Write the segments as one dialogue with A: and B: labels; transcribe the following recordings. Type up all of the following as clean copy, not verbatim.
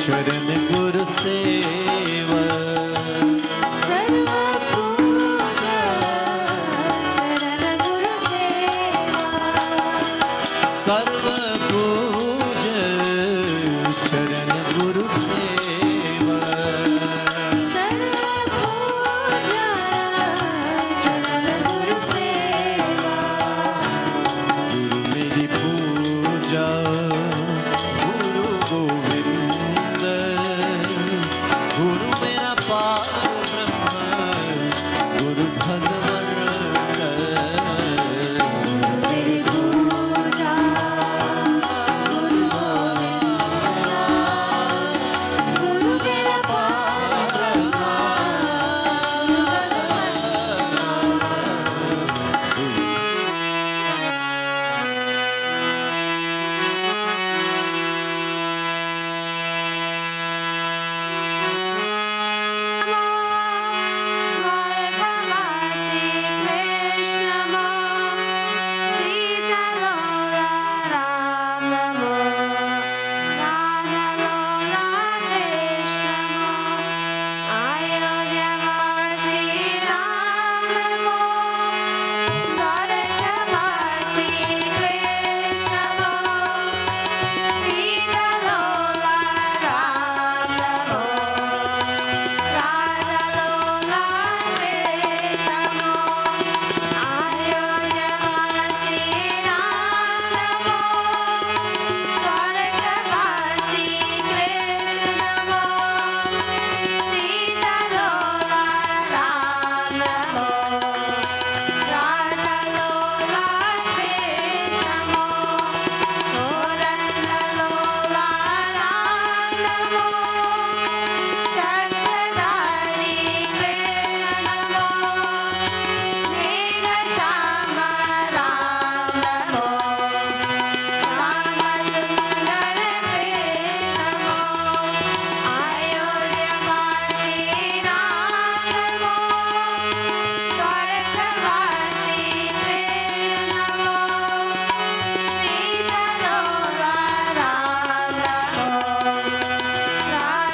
A: चरण गुरु सेवा
B: सर्व पूजा चरण गुरु सेवा
A: सर्व पूज चरण गुरु सेवा
B: सर्व पूजा चरण गुरु सेवा
A: गुरु मेरी पूजा गुरु गोविंद गुरु मेरा पार ब्रह्म गुरु भगवान
B: मेरी पूजा गुरु गोविंदा गुरु मेरा पार Brahma Vargamasi Krishna Mo Sita Lola Ram Namo Radha Lola Krishna Mo Ayodhya Vasi Ram Namo Vargamasi Krishna Mo Sita Lola Ram Namo Radha Lola Krishna Mo Ayodhya Vasi Ram Namo Vargamasi Krishna Mo Sita Lola Ram Namo Radha Lola Krishna Mo Kodanda Lola Ram Namo Chakradhari Krishna Mo Megha Shama Ram Namo Shama Sundar Krishna Mo Ayodhya Vasi Ram Namo Svargavasi Krishna Mo Sita Lola Ram Namo Radha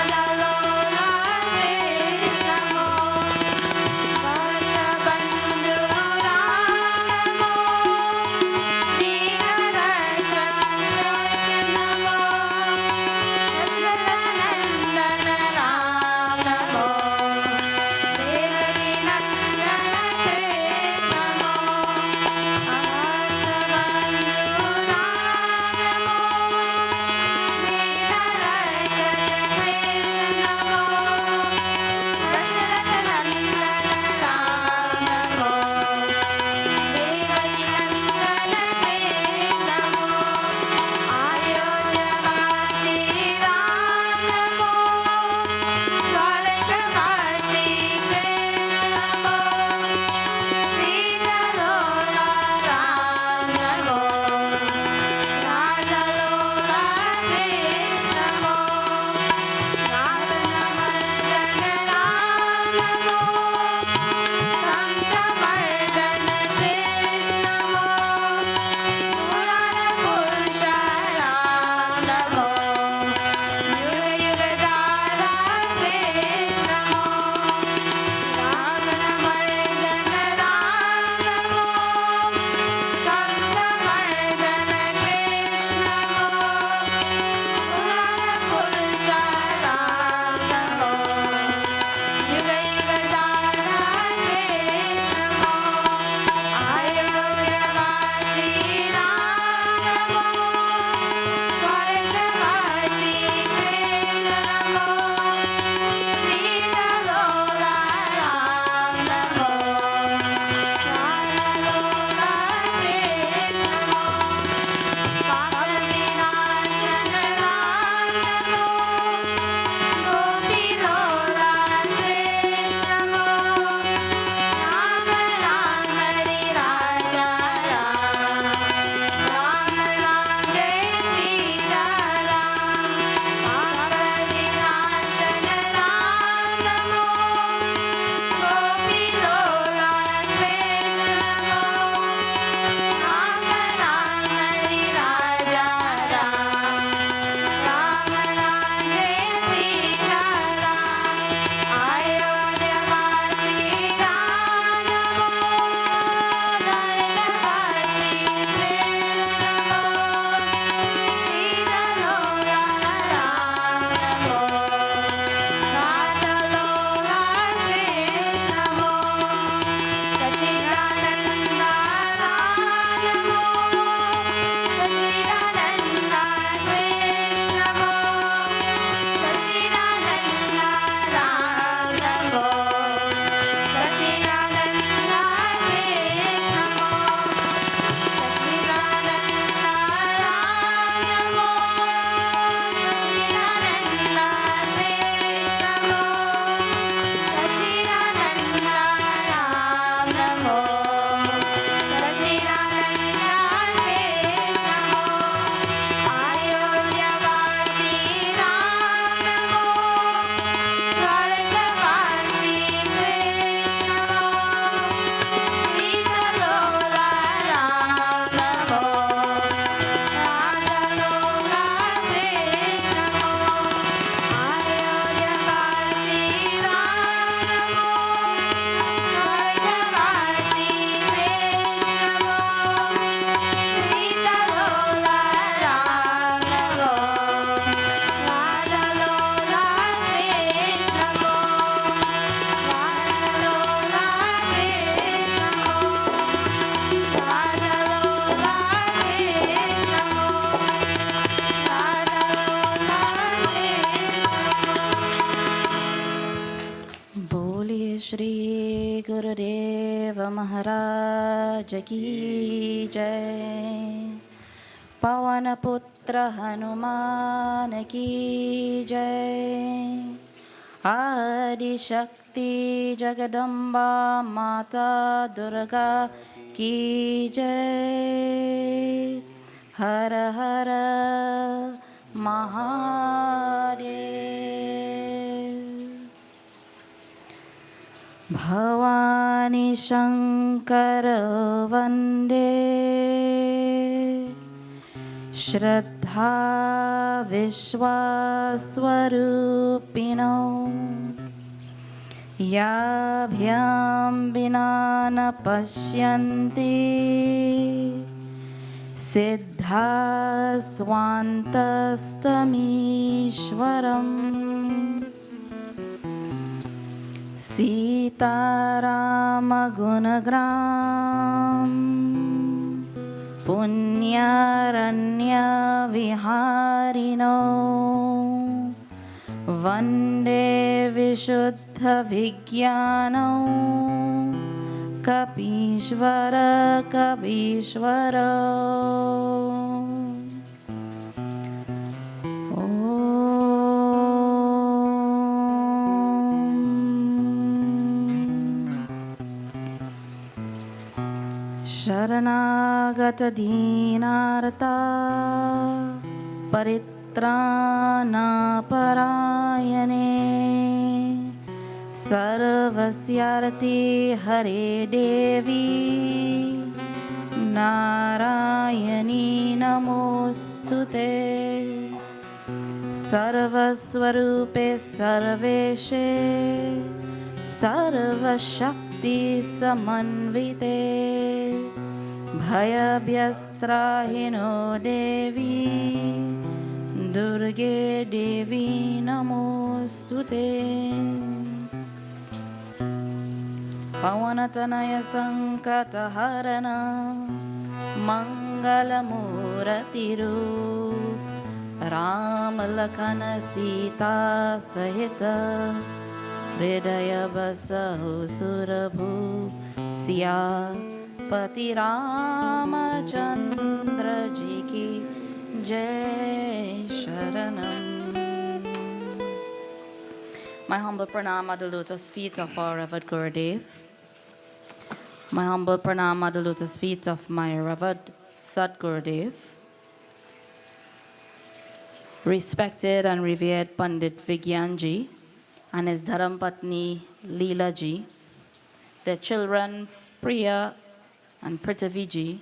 C: Shri Gurudev महाराज की जय। पवन पुत्र हनुमान की जय। आदिशक्ति जगदम्बा माता दुर्गा की जय। हर हर महादेव। भवानी शंकर वंदे श्रद्धा विश्वास्वरूपिणो याभ्यां विना न पश्यन्ति सिद्धा स्वान्तस्तमीश्वरम्। सीतारामगुणग्राम पुण्यरण्यविहारिणो वन्दे विशुद्धविज्ञानो कपीश्वर कपीश्वर। शरणागत दीनार्ता परित्राणपरायणे सर्वस्यार्थे हरे देवी नारायणी नमोस्तुते। सर्वस्वरूपे सर्वेशे सर्वशक्ति समन्विते भयभ्यस्त्राहिनो देवी दुर्गे देवी नमोस्तुते। पवनतनय संकटहरण मंगलमूर्तिरूप राम लखन सीता सहित हृदय बसहु सुरभूप सियापति रामचंद्र जी की जय। शरणम। My humble pranam at the lotus feet of our revered Gurudev. My humble pranam at the lotus feet of my revered Sadgurudev. Respected and revered Pandit Vigyanji and his Dharampatni Leela ji, their children Priya and Prithviji,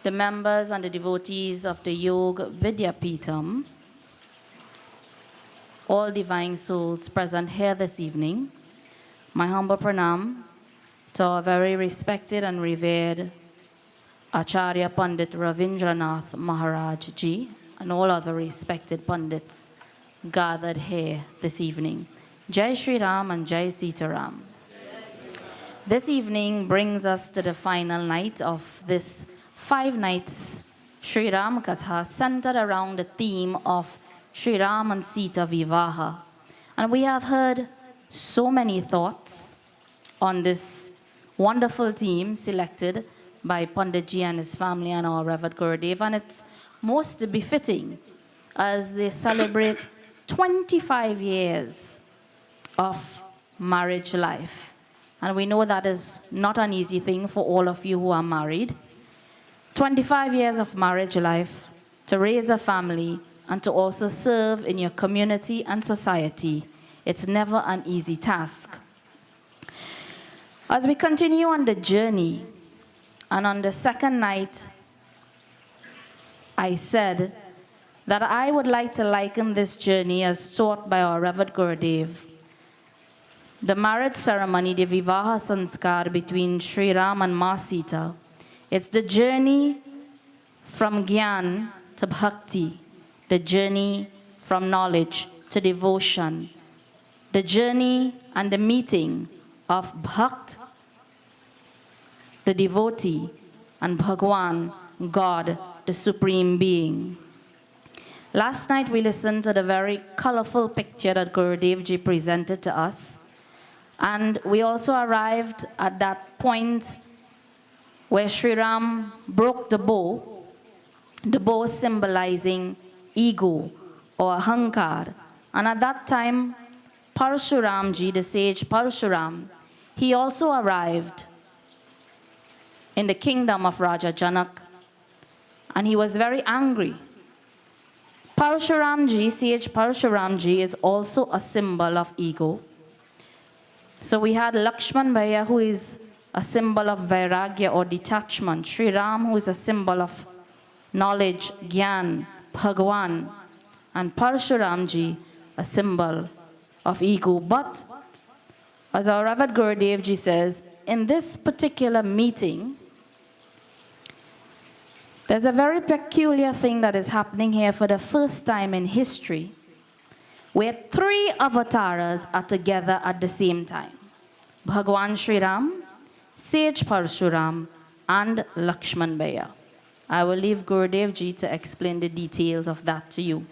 C: the members and the devotees of the Yoga Vidyapeetham, all divine souls present here this evening, my humble pranam to our very respected and revered Acharya Pandit Ravindranath Maharaj ji and all other respected Pandits gathered here this evening. Jai Shri Ram and Jai Sita Ram. This evening brings us to the final night of this 5 nights Shri Ram Katha centered around the theme of Shri Ram and Sita Vivaha. And we have heard so many thoughts on this wonderful theme selected by Panditji and his family and our revered Gurudev, and it's most befitting as they celebrate 25 years of marriage life. And we know that is not an easy thing for all of you who are married. 25 years of marriage life, to raise a family and to also serve in your community and society. It's never an easy task. As we continue on the journey, and on the second night, I said that I would like to liken this journey as taught by our revered Gurudev. The marriage ceremony, the Vivaha Sanskar between Sri Ram and Ma Sita, it's the journey from Gyan to Bhakti, the journey from knowledge to devotion, the journey and the meeting of Bhakt, the devotee, and Bhagwan, God, the Supreme Being. Last night we listened to the very colorful picture that Gurudev Ji presented to us And we also arrived at that point where Sri Ram broke the bow symbolizing ego or ahankar. And at that time, Parshuramji, the sage Parshuram, he also arrived in the kingdom of Raja Janak, and he was very angry. Parshuramji, sage Parshuramji, is also a symbol of ego. So we had Lakshman Bhaiya, who is a symbol of vairagya or detachment. Sri Ram, who is a symbol of knowledge, gyan, Bhagwan. And Parshuramji, a symbol of ego. But, as our Revered Gurudev Ji says, in this particular meeting, there's a very peculiar thing that is happening here for the first time in history, where 3 avatars are together at the same time. Bhagwan Sri Ram, Sage Parshuram, and Lakshman Bhaiya. I will leave Gurudev Ji to explain the details of that to you.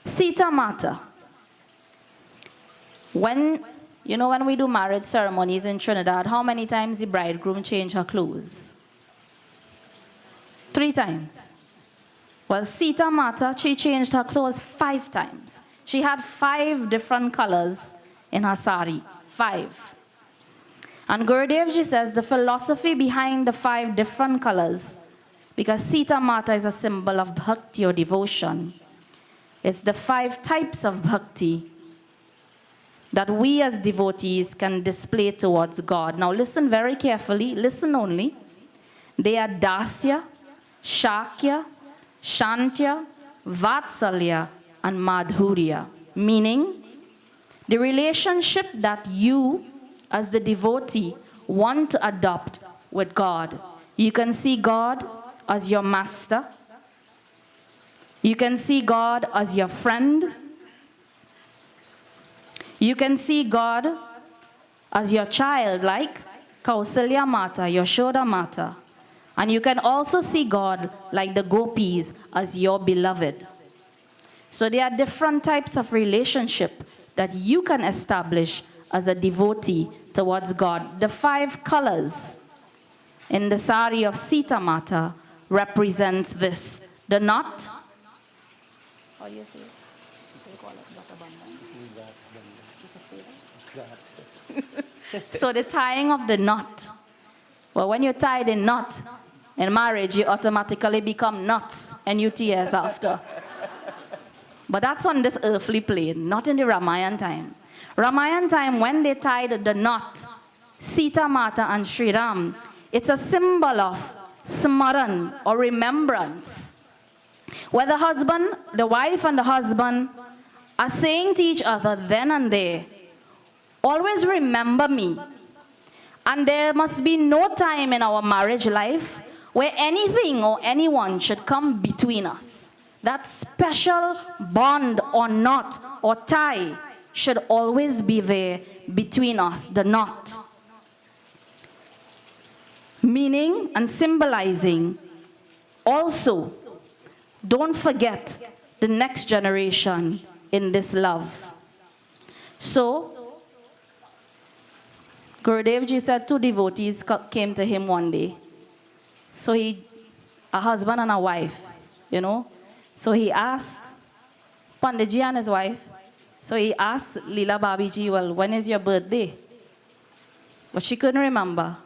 C: Sita Mata. When we do marriage ceremonies in Trinidad, how many times the bridegroom change her clothes? 3 times. Well, Sita Mata, she changed her clothes 5 times. She had 5 different colors in her sari. 5. And Gurudev Ji says the philosophy behind the 5 different colors, because Sita Mata is a symbol of bhakti or devotion. It's the 5 types of bhakti that we as devotees can display towards God. Now listen very carefully, listen only. They are Dasya, Shakya, Shantya, Vatsalya, and Madhurya. Meaning, the relationship that you as the devotee want to adopt with God. You can see God as your master. You can see God as your friend. You can see God as your child, like Kausalya Mata, Yashoda Mata. And you can also see God like the gopis as your beloved. So there are different types of relationship that you can establish as a devotee towards God. The 5 colors in the sari of Sita Mata represents this. The knot. How do you say it? So the tying of the knot. Well, when you tie the knot in marriage, you automatically become nuts, N-U-T-S after. But that's on this earthly plane, not in the Ramayan time. Ramayan time, when they tied the knot, Sita Mata and Sri Ram, it's a symbol of smaran or remembrance, where the wife and the husband are saying to each other then and there, always remember me. And there must be no time in our marriage life where anything or anyone should come between us. That special bond or knot or tie should always be there between us, the knot. Meaning and symbolizing also, don't forget the next generation in this love. So, Gurudev Ji said 2 devotees came to him one day. So a husband and a wife, So he asked Panditji and his wife, so he asked Leela Babiji, well, when is your birthday? But she couldn't remember.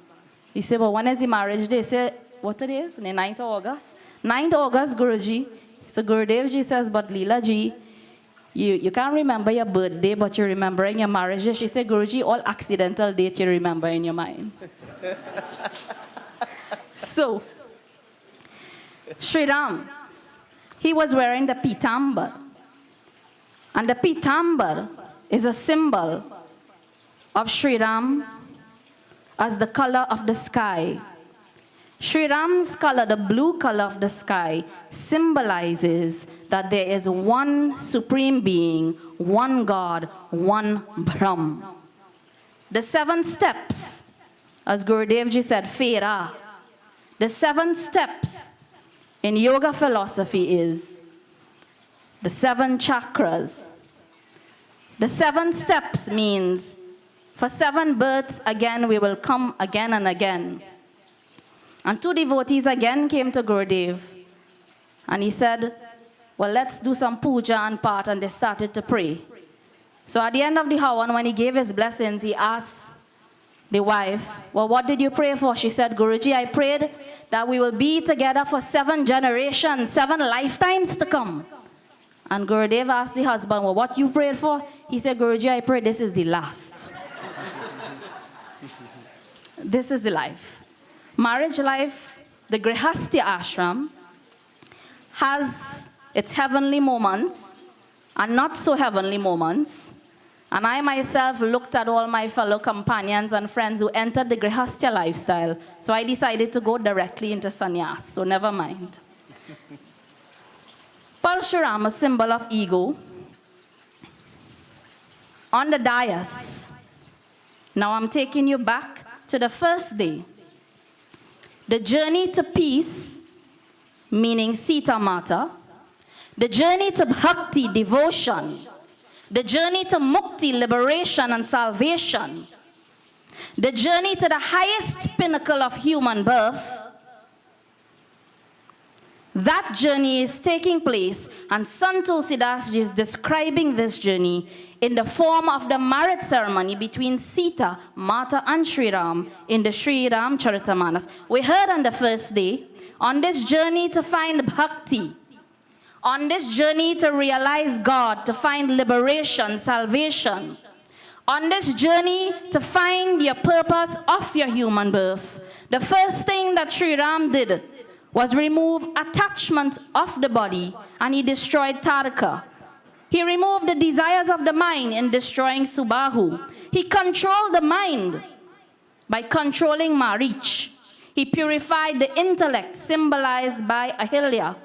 C: He said, well, when is the marriage day? He said, what it is? The 9th of August? 9th August, Guruji. So Gurudev Ji says, but Leela Ji, you can't remember your birthday, but you're remembering your marriage day. She said, Guruji, all accidental dates you remember in your mind. So, Sri Ram, he was wearing the pitambar. And the pitambar is a symbol of Sri Ram as the color of the sky. Sri Ram's color, the blue color of the sky, symbolizes that there is one supreme being, one God, one Brahm. The 7 steps, as Gurudev Ji said, Fera. The 7 steps in yoga philosophy is the 7 chakras. The 7 steps means For 7 births again we will come again and again. And 2 devotees again came to Gurudev. And he said, well, let's do some puja and part, and they started to pray. So at the end of the Hawan, when he gave his blessings, he asked the wife, well, what did you pray for? She said, Guruji, I prayed that we will be together for 7 generations, 7 lifetimes to come. And Gurudev asked the husband, well, what you prayed for? He said, Guruji, I prayed this is the last. This is the life. Marriage life, the Grihastha ashram, has its heavenly moments and not so heavenly moments. And I myself looked at all my fellow companions and friends who entered the Grihastha lifestyle. So I decided to go directly into sannyas, so never mind. Parshuram, a symbol of ego, on the dais. Now I'm taking you back to the first day. The journey to peace, meaning Sita Mata. The journey to bhakti, devotion. The journey to mukti, liberation and salvation. The journey to the highest pinnacle of human birth. That journey is taking place, and Sant Tulsidas is describing this journey in the form of the marriage ceremony between Sita, Mata and Sri Ram in the Sri Ram Charitamanas. We heard on the first day, on this journey to find bhakti, on this journey to realize God, to find liberation, salvation, on this journey to find your purpose of your human birth, the first thing that Sri Ram did was remove attachment of the body, and he destroyed Taraka. He removed the desires of the mind in destroying Subahu. He controlled the mind by controlling Marich. He purified the intellect, symbolized by Ahilya.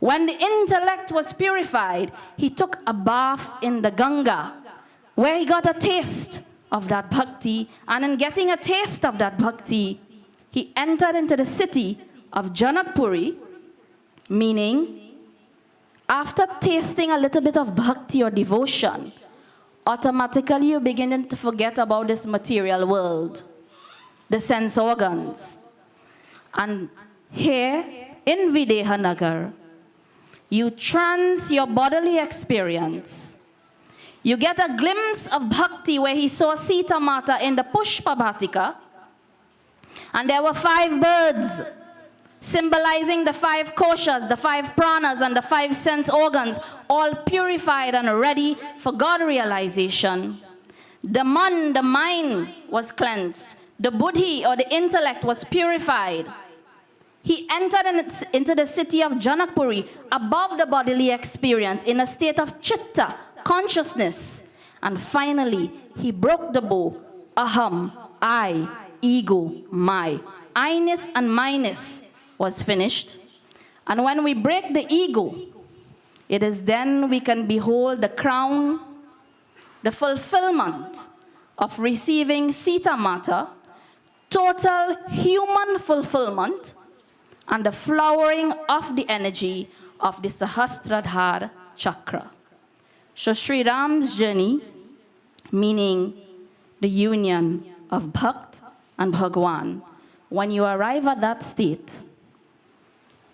C: When the intellect was purified, he took a bath in the Ganga, where he got a taste of that bhakti, and in getting a taste of that bhakti, he entered into the city of Janakpuri, meaning after tasting a little bit of bhakti or devotion, automatically you begin to forget about this material world, the sense organs. And here in Videhanagar, you trance your bodily experience. You get a glimpse of bhakti where he saw Sita Mata in the Pushpa Bhatika, and there were 5 birds, symbolizing the 5 koshas, the 5 pranas, and the 5 sense organs, all purified and ready for God realization. The mind was cleansed. The buddhi, or the intellect, was purified. He entered into the city of Janakpuri, above the bodily experience, in a state of chitta, consciousness. And finally, he broke the bow. Aham, I, ego, my. I-ness and myness was finished. And when we break the ego, it is then we can behold the crown, the fulfillment of receiving Sita Mata, total human fulfillment, and the flowering of the energy of the Sahasradhara chakra. So Sri Ram's journey, meaning the union of Bhakt and Bhagwan, when you arrive at that state,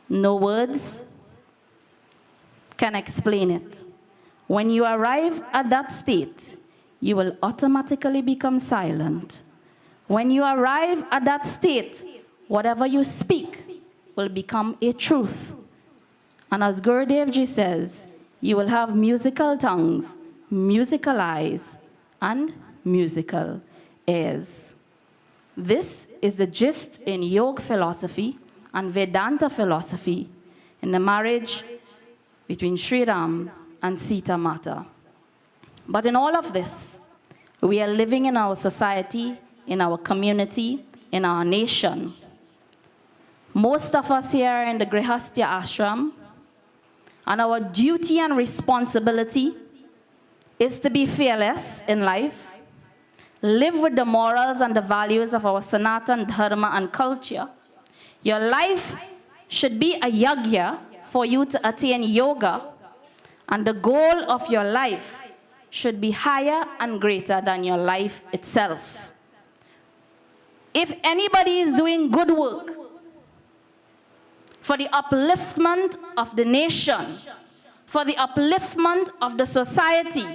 C: no words can explain it. When you arrive at that state, you will automatically become silent. When you arrive at that state, whatever you speak will become a truth. And as Gurudev Ji says, you will have musical tongues, musical eyes, and musical ears. This is the gist in Yoga philosophy and Vedanta philosophy in the marriage between Sri Ram and Sita Mata. But in all of this, we are living in our society, in our community, in our nation. Most of us here are in the Grihastha ashram, and our duty and responsibility is to be fearless in life, live with the morals and the values of our Sanatan Dharma and culture. Your life should be a yagya for you to attain yoga, and the goal of your life should be higher and greater than your life itself. If anybody is doing good work for the upliftment of the nation, for the upliftment of the society,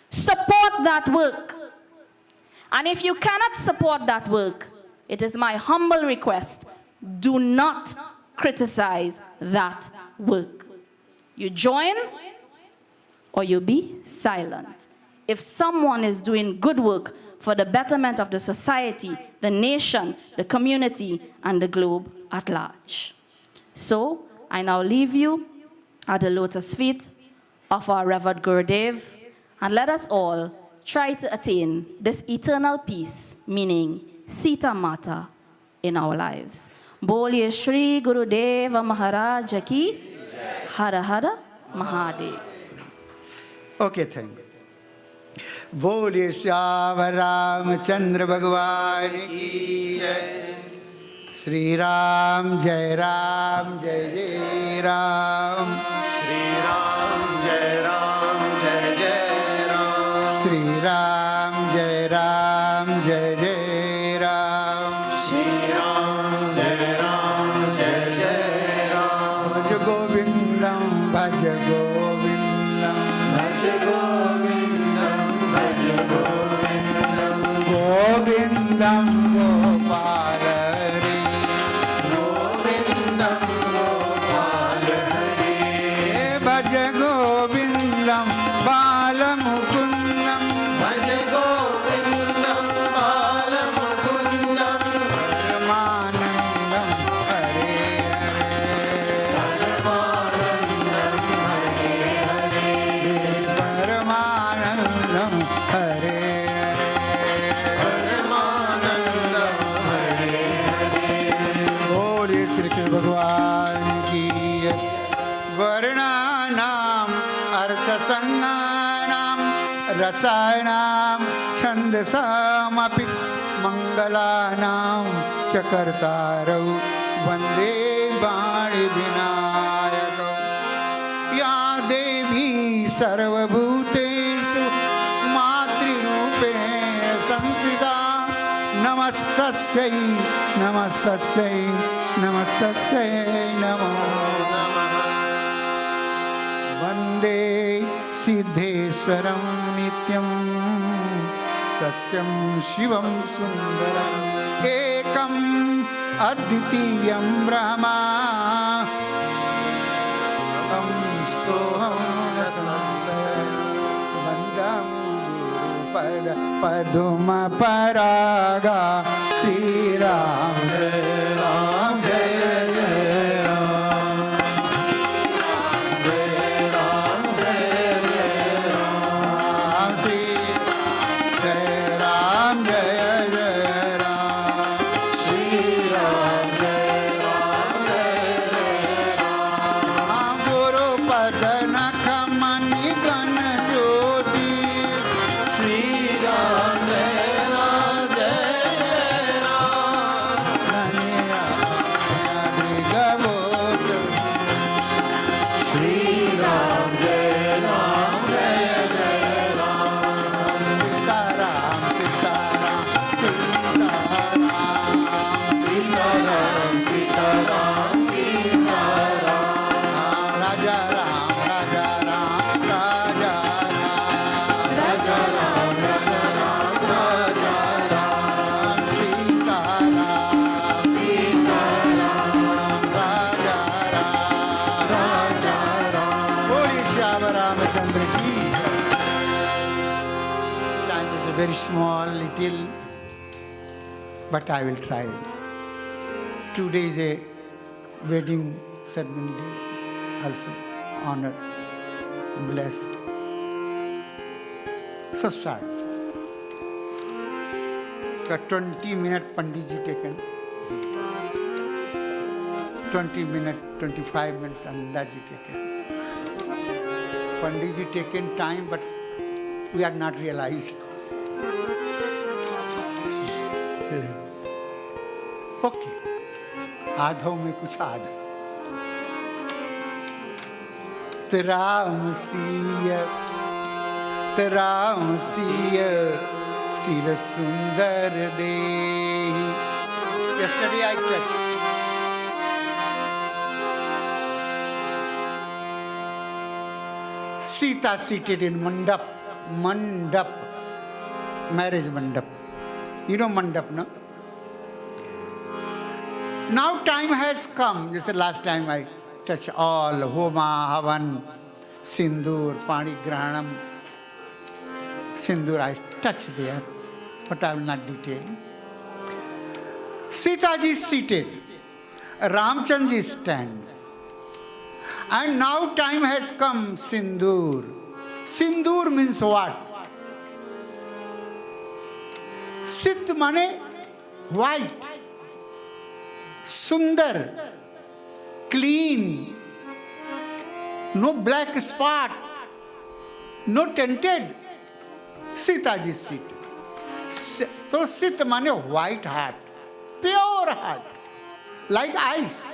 C: support that work. And if you cannot support that work, it is my humble request, do not criticize that work. You join or you be silent. If someone is doing good work for the betterment of the society, the nation, the community, and the globe at large. So, I now leave you at the lotus feet of our Revered Gurudev, and let us all try to attain this eternal peace, meaning Sita Mata, in our lives. Boliye Shri Gurudeva Maharaj Ki, Hara Hara Mahadev.
D: Okay, thank you. बोले श्याम रामचंद्र भगवान की जय। श्री राम जय जय राम।
A: श्री राम जय जय राम।
D: श्री राम जय जय राम।
A: श्री राम जय जय राम।
D: भज गोविंदम भज गोविंदम
A: भज गोविंदम भज गोविंदम।
D: गोविंदम गोपाल हरि
A: गोविंदम गोपाल हरि।
D: भज गोविंदम बाल मुकुंदम
A: भज गोविंदम बाल मुकुंदम।
D: परमानंदम हरे
A: परमानंदम हरे हरे।
D: परमानंदम हरे
A: परमानंदम हरे हरे।
D: बोले श्री कृष्ण भगवान की जय। वर्णानाम अर्थसंज्ञानाम रसायनाम छंदसामपि मंगलानाम च कर्तारौ वंदे वाणी विनायकौ। या देवी सर्वभूतेषु मातृरूपेण संस्थिता नमस्तस्यै नमस्तस्यै नमस्तस्यै नमो नमः। वन्दे सिद्धेश्वरं नित्यं सत्यं शिवं सुन्दरम् एकम् अद्वितीयं ब्रह्मा सोहं न संशयः। वन्दं गुरुपद पद्मपरागा श्रीराम जय राम जय जय राम।
A: राम जय
D: राम श्री जय राम जय जय राम।
A: श्री राम जय
D: राम गुरुपद नख मणि गण ज्योति
A: श्री राम जय राम।
D: ननिया मृगवोच
A: श्री राम जय राम
D: सीताराम सीताराम सीताराम
A: सीताराम सीताराम सीताराम।
D: राजा राम राजा राम राजा राम
A: राजा राम राजा राम राजा राम।
D: सीताराम
A: सीताराम
D: राजा राम
A: राजा राम।
D: बोलिए श्याम रामचंद्र की। Time is very small, little, but I will try. Today is a wedding ceremony day, also honor, bless. So start. The 20-minute Pandit ji taken. 20-minute, 25-minute Ananda ji taken. Pandit ji taken time, but we are not realized. Okay. आधों में कुछ आध। राम सिय राम सिय सिर सुंदर दे. Yesterday I touched. Sita seated in mandap, marriage mandap. You know mandap, no? Now time has come. This is the last time I touch all homa, havan, sindur, pani grahanam. Sindur I touch there, but I will not detail. Sita ji is seated. Ramchandra ji stand. And now time has come, sindur. Sindur means what? Sit mane white, sundar, clean, no black spot, no tinted. Sita ji sit. So sit mane white heart, pure heart, like ice.